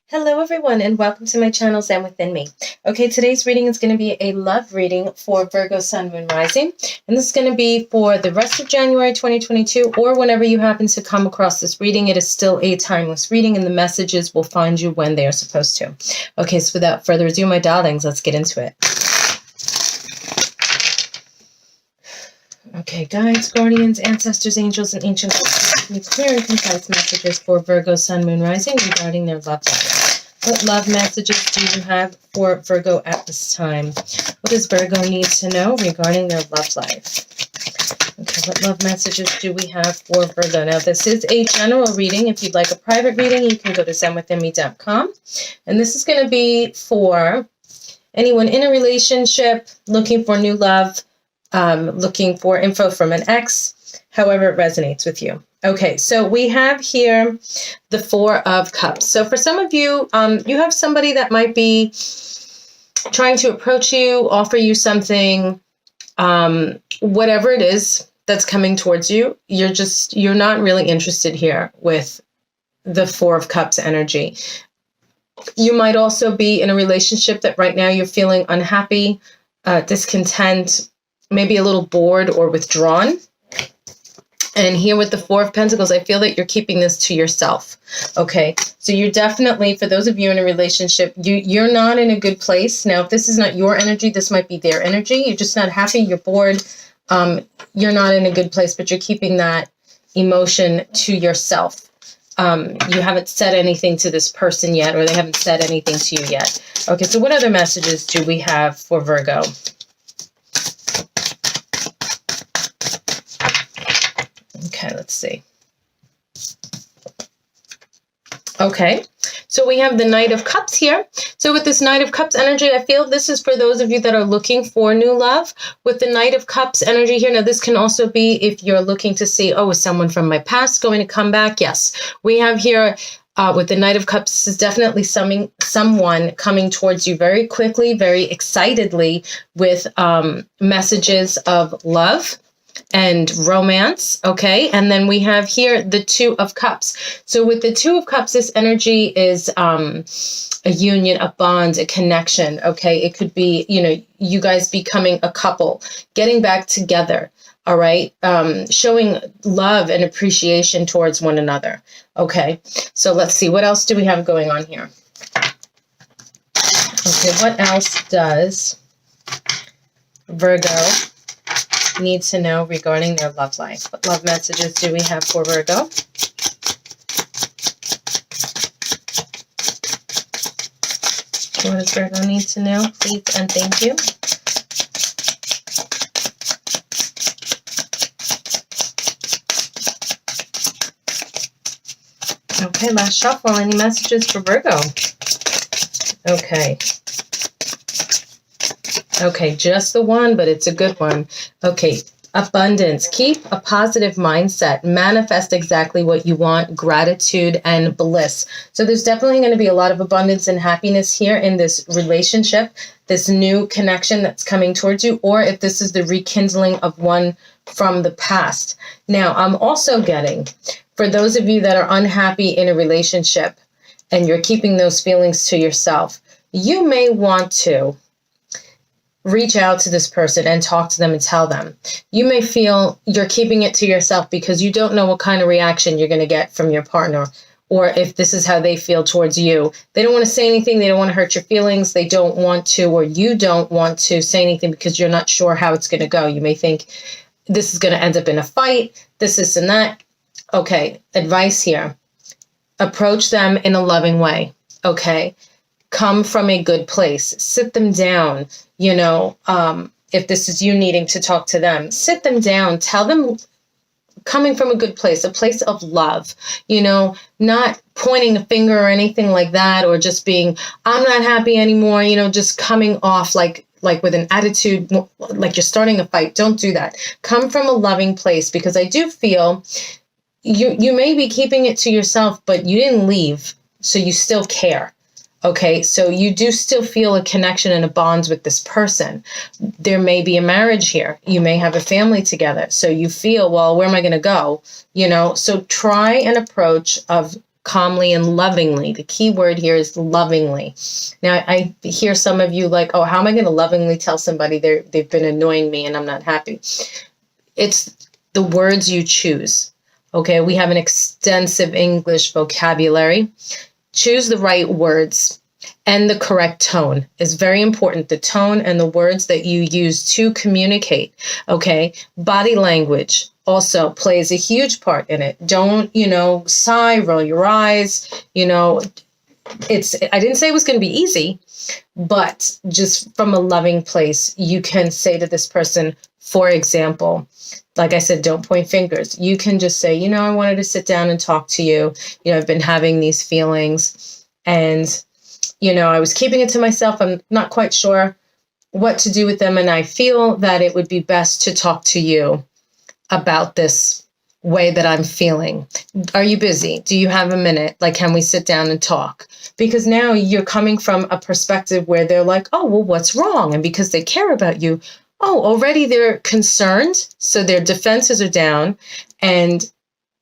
Hello everyone and welcome to my channel Zen Within Me. Okay, today's reading is going to be a love reading for Virgo Sun, Moon, Rising. And this is going to be for the rest of January 2022 or whenever you happen to come across this reading. It is still a timeless reading and the messages will find you when they are supposed to. Okay, so without further ado, my darlings, let's get into it. Okay, guides, guardians, ancestors, angels, and ancient ones, give me clear and concise messages for Virgo Sun, Moon, Rising regarding their love life. What love messages do you have for Virgo at this time? What does Virgo need to know regarding their love life? Okay, what love messages do we have for Virgo? Now, this is a general reading. If you'd like a private reading, you can go to zenwithinme.com. And this is going to be for anyone in a relationship, looking for new love, looking for info from an ex, however it resonates with you. Okay, so we have here the Four of Cups. So for some of you, you have somebody that might be trying to approach you, offer you something, whatever it is that's coming towards you. You're not really interested here with the Four of Cups energy. You might also be in a relationship that right now you're feeling unhappy, discontent, maybe a little bored or withdrawn. And here with the Four of Pentacles, I feel that you're keeping this to yourself. Okay, so you're definitely, for those of you in a relationship, you're not in a good place. Now, if this is not your energy, this might be their energy. You're just not happy, you're bored, you're not in a good place, but you're keeping that emotion to yourself. You haven't said anything to this person yet, or they haven't said anything to you yet. Okay, so what other messages do we have for Virgo? Okay, let's see. Okay, so we have the Knight of Cups here. So with this Knight of Cups energy, I feel this is for those of you that are looking for new love. With the Knight of Cups energy here, now this can also be if you're looking to see, oh, is someone from my past going to come back? Yes, we have here with the Knight of Cups, this is definitely someone coming towards you very quickly, very excitedly with messages of love and romance. Okay, and then we have here the Two of Cups. So with the Two of Cups, this energy is a union, a bond, a connection. Okay, it could be, you guys becoming a couple, getting back together. All right, showing love and appreciation towards one another. Okay, so let's see, what else do we have going on here? Okay, what else does Virgo need to know regarding their love life? What love messages do we have for Virgo? What does Virgo need to know? Please and thank you. Okay, last shuffle. Any messages for Virgo? Okay. Okay, just the one, but it's a good one. Okay, abundance. Keep a positive mindset. Manifest exactly what you want. Gratitude and bliss. So there's definitely going to be a lot of abundance and happiness here in this relationship, this new connection that's coming towards you, or if this is the rekindling of one from the past. Now, I'm also getting, for those of you that are unhappy in a relationship and you're keeping those feelings to yourself, you may want to reach out to this person and talk to them and tell them. You may feel you're keeping it to yourself because you don't know what kind of reaction you're going to get from your partner, or if this is how they feel towards you. They don't want to say anything. They don't want to hurt your feelings. They don't want to, or you don't want to say anything because you're not sure how it's going to go. You may think this is going to end up in a fight, this and that. Okay, advice here. Approach them in a loving way, okay? Come from a good place. Sit them down. If this is you needing to talk to them, sit them down. Tell them, coming from a good place, a place of love, not pointing a finger or anything like that, or just being, I'm not happy anymore, just coming off like with an attitude, like you're starting a fight. Don't do that. Come from a loving place, because I do feel you may be keeping it to yourself, but you didn't leave, so you still care. Okay, so you do still feel a connection and a bond with this person. There may be a marriage here. You may have a family together. So you feel, well, where am I going to go? So try an approach of calmly and lovingly. The key word here is lovingly. Now, I hear some of you like, oh, how am I going to lovingly tell somebody they've been annoying me and I'm not happy? It's the words you choose. Okay, we have an extensive English vocabulary. Choose the right words and the correct tone is very important. The tone and the words that you use to communicate. Okay, body language also plays a huge part in it. Don't, sigh, roll your eyes. I didn't say it was going to be easy, but just from a loving place, you can say to this person, for example, like I said, don't point fingers. You can just say, I wanted to sit down and talk to you. I've been having these feelings and, I was keeping it to myself. I'm not quite sure what to do with them. And I feel that it would be best to talk to you about this way that I'm feeling. Are you busy? Do you have a minute? Like, can we sit down and talk? Because now you're coming from a perspective where they're like, oh, well, what's wrong? And because they care about you, already they're concerned. So their defenses are down and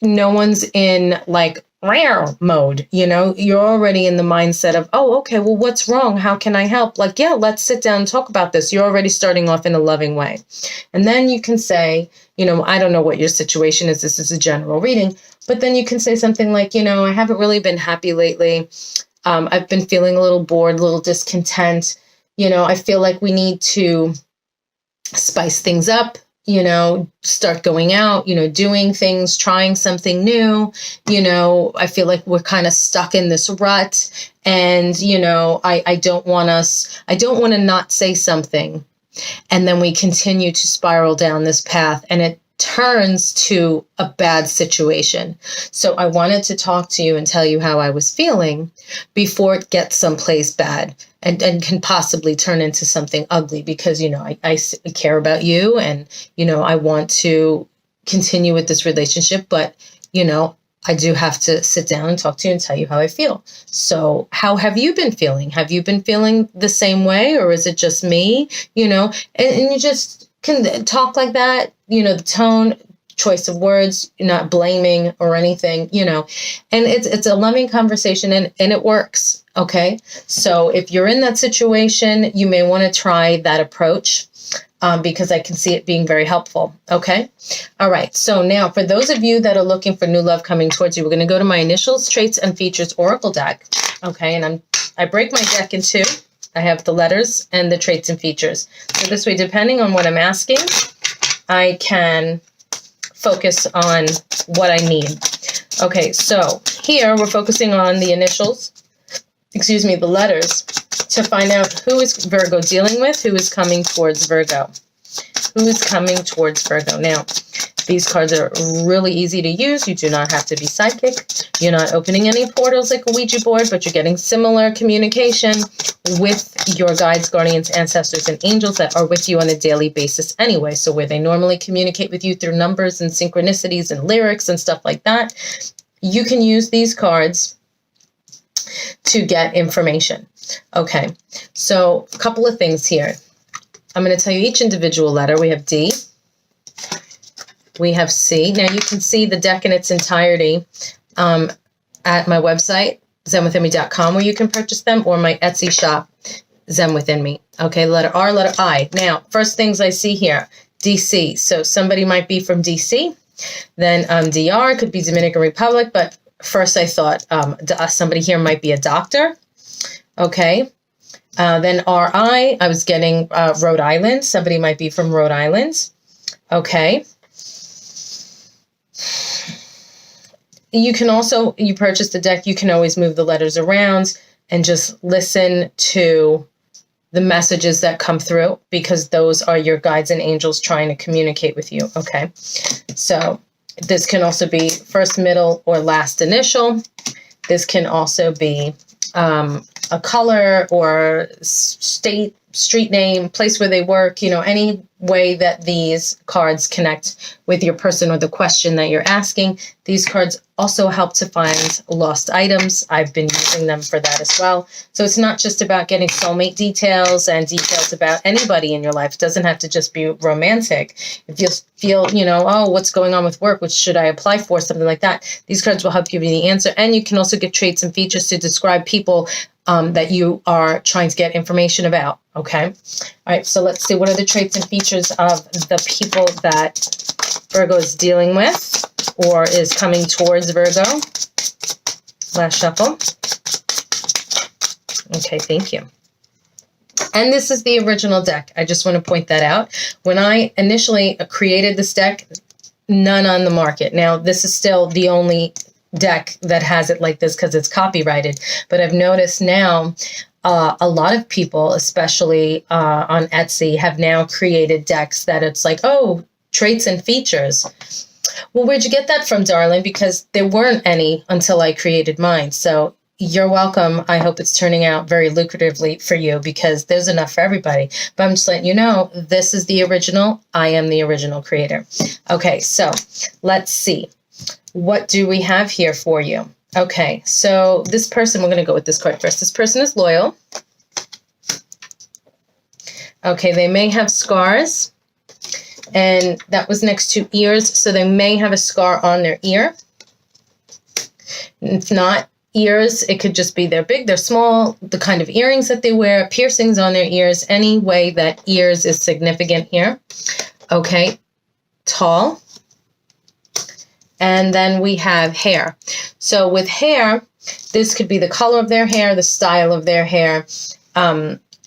no one's in like rare mode. You're already in the mindset of, oh, okay, well, what's wrong? How can I help? Like, yeah, let's sit down and talk about this. You're already starting off in a loving way. And then you can say, I don't know what your situation is. This is a general reading, but then you can say something like, I haven't really been happy lately. I've been feeling a little bored, a little discontent. I feel like we need to spice things up, start going out, doing things, trying something new. I feel like we're kind of stuck in this rut and, I don't want to not say something. And then we continue to spiral down this path and it turns to a bad situation. So I wanted to talk to you and tell you how I was feeling before it gets someplace bad and can possibly turn into something ugly because, I care about you and, I want to continue with this relationship, but, I do have to sit down and talk to you and tell you how I feel. So how have you been feeling? Have you been feeling the same way or is it just me? And you just can talk like that, the tone, choice of words, you're not blaming or anything, and it's a loving conversation and it works. Okay. So if you're in that situation, you may want to try that approach. Because I can see it being very helpful. Okay. All right. So now for those of you that are looking for new love coming towards you, we're going to go to my initials, traits, and features oracle deck. Okay. And I break my deck in two. I have the letters and the traits and features. So this way, depending on what I'm asking, I can focus on what I need. Okay. So here we're focusing on the initials, the letters, to find out who is Virgo dealing with, who is coming towards Virgo. Who is coming towards Virgo? Now, these cards are really easy to use. You do not have to be psychic. You're not opening any portals like a Ouija board, but you're getting similar communication with your guides, guardians, ancestors, and angels that are with you on a daily basis anyway. So where they normally communicate with you through numbers and synchronicities and lyrics and stuff like that, you can use these cards to get information. Okay, so a couple of things here. I'm going to tell you each individual letter. We have D. We have C. Now you can see the deck in its entirety at my website, zenwithinme.com, where you can purchase them, or my Etsy shop, Zen Within Me. Okay, letter R, letter I. Now, first things I see here, DC. So somebody might be from DC. Then DR could be Dominican Republic, but first I thought somebody here might be a doctor. Okay. Then RI, I was getting Rhode Island. Somebody might be from Rhode Island. Okay. You can also, you purchase the deck, you can always move the letters around and just listen to the messages that come through, because those are your guides and angels trying to communicate with you. Okay. So this can also be first, middle, or last initial. This can also be a color or state, street name, place where they work, any way that these cards connect with your person or the question that you're asking. These cards also help to find lost items. I've been using them for that as well. So it's not just about getting soulmate details and details about anybody in your life. It doesn't have to just be romantic. If you feel, oh, what's going on with work? Which should I apply for? Something like that. These cards will help give you the answer. And you can also give traits and features to describe people that you are trying to get information about. Okay. All right. So let's see. What are the traits and features of the people that Virgo is dealing with or is coming towards Virgo? Last shuffle. Okay. Thank you. And this is the original deck. I just want to point that out. When I initially created this deck, none on the market. Now, this is still the only deck that has it like this because it's copyrighted. But I've noticed now a lot of people, especially on Etsy, have now created decks that it's like, oh, traits and features. Well, where'd you get that from, darling? Because there weren't any until I created mine. So you're welcome. I hope it's turning out very lucratively for you because there's enough for everybody. But I'm just letting you know, this is the original. I am the original creator. Okay, so let's see. What do we have here for you? Okay, so this person, we're going to go with this card first. This person is loyal. Okay, they may have scars. And that was next to ears, so they may have a scar on their ear. If not ears, it could just be they're big, they're small, the kind of earrings that they wear, piercings on their ears, any way that ears is significant here. Okay, tall. And then we have hair. So with hair, this could be the color of their hair, the style of their hair,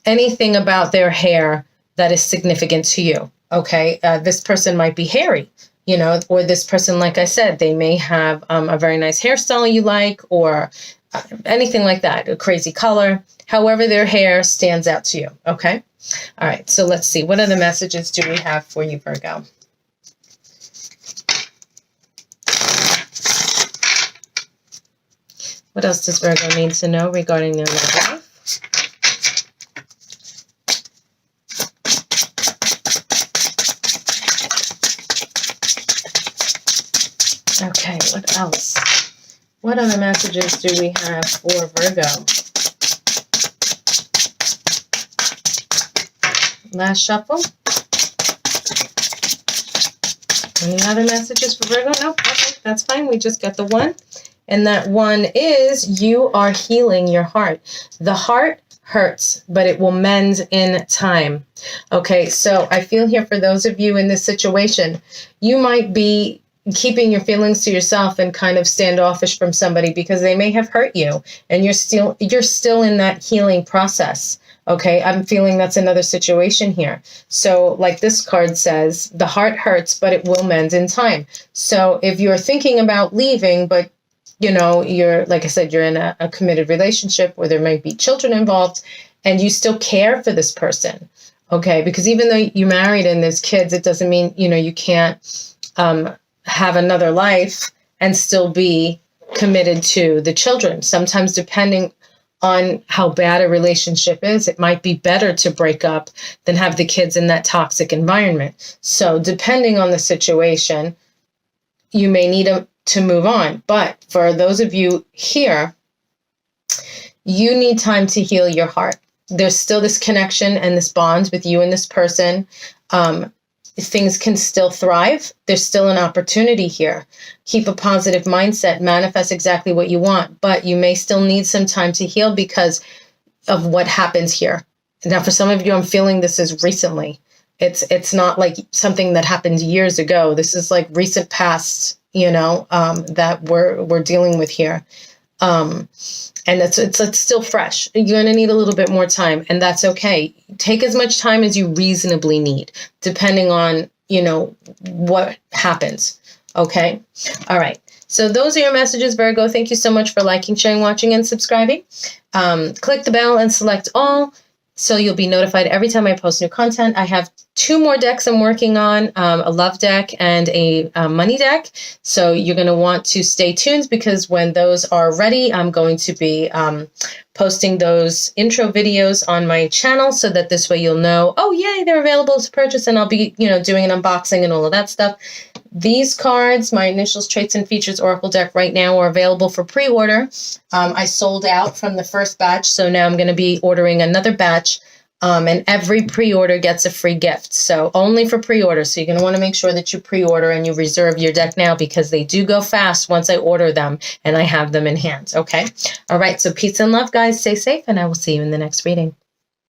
anything about their hair that is significant to you. Okay, this person might be hairy, or this person, like I said, they may have a very nice hairstyle you like, or anything like that, a crazy color, however their hair stands out to you. Okay, all right, so let's see. What other messages do we have for you, Virgo? What else does Virgo need to know regarding their love life? Okay, what else? What other messages do we have for Virgo? Last shuffle. Any other messages for Virgo? Nope. Okay, that's fine. We just got the one. And that one is you are healing your heart. The heart hurts, but it will mend in time. Okay, so I feel here for those of you in this situation, you might be keeping your feelings to yourself and kind of standoffish from somebody because they may have hurt you and you're still in that healing process. Okay, I'm feeling that's another situation here. So like this card says, the heart hurts, but it will mend in time. So if you're thinking about leaving, but you're, like I said, you're in a committed relationship where there might be children involved and you still care for this person. Okay, because even though you're married and there's kids, it doesn't mean, you can't have another life and still be committed to the children. Sometimes depending on how bad a relationship is, it might be better to break up than have the kids in that toxic environment. So depending on the situation, you may need to move on. But for those of you here, you need time to heal your heart. There's still this connection and this bond with you and this person. Things can still thrive. There's still an opportunity here. Keep a positive mindset, manifest exactly what you want, but you may still need some time to heal because of what happens here. Now, for some of you, I'm feeling this is recently. It's not like something that happened years ago. This is like recent past, that we're dealing with here. And it's still fresh. You're going to need a little bit more time, and that's okay. Take as much time as you reasonably need, depending on, what happens. Okay. All right. So those are your messages, Virgo. Thank you so much for liking, sharing, watching, and subscribing. Click the bell and select all. so you'll be notified every time I post new content. I have 2 more decks I'm working on, a love deck and a money deck. So you're going to want to stay tuned, because when those are ready, I'm going to be posting those intro videos on my channel, so that this way you'll know, oh yay, they're available to purchase, and I'll be, doing an unboxing and all of that stuff. These cards, my Initials, Traits, and Features Oracle deck, right now are available for pre-order. I sold out from the first batch, so now I'm going to be ordering another batch, and every pre-order gets a free gift. So only for pre-order. So you're going to want to make sure that you pre-order and you reserve your deck now, because they do go fast once I order them and I have them in hand. Okay? All right. So peace and love, guys. Stay safe, and I will see you in the next reading.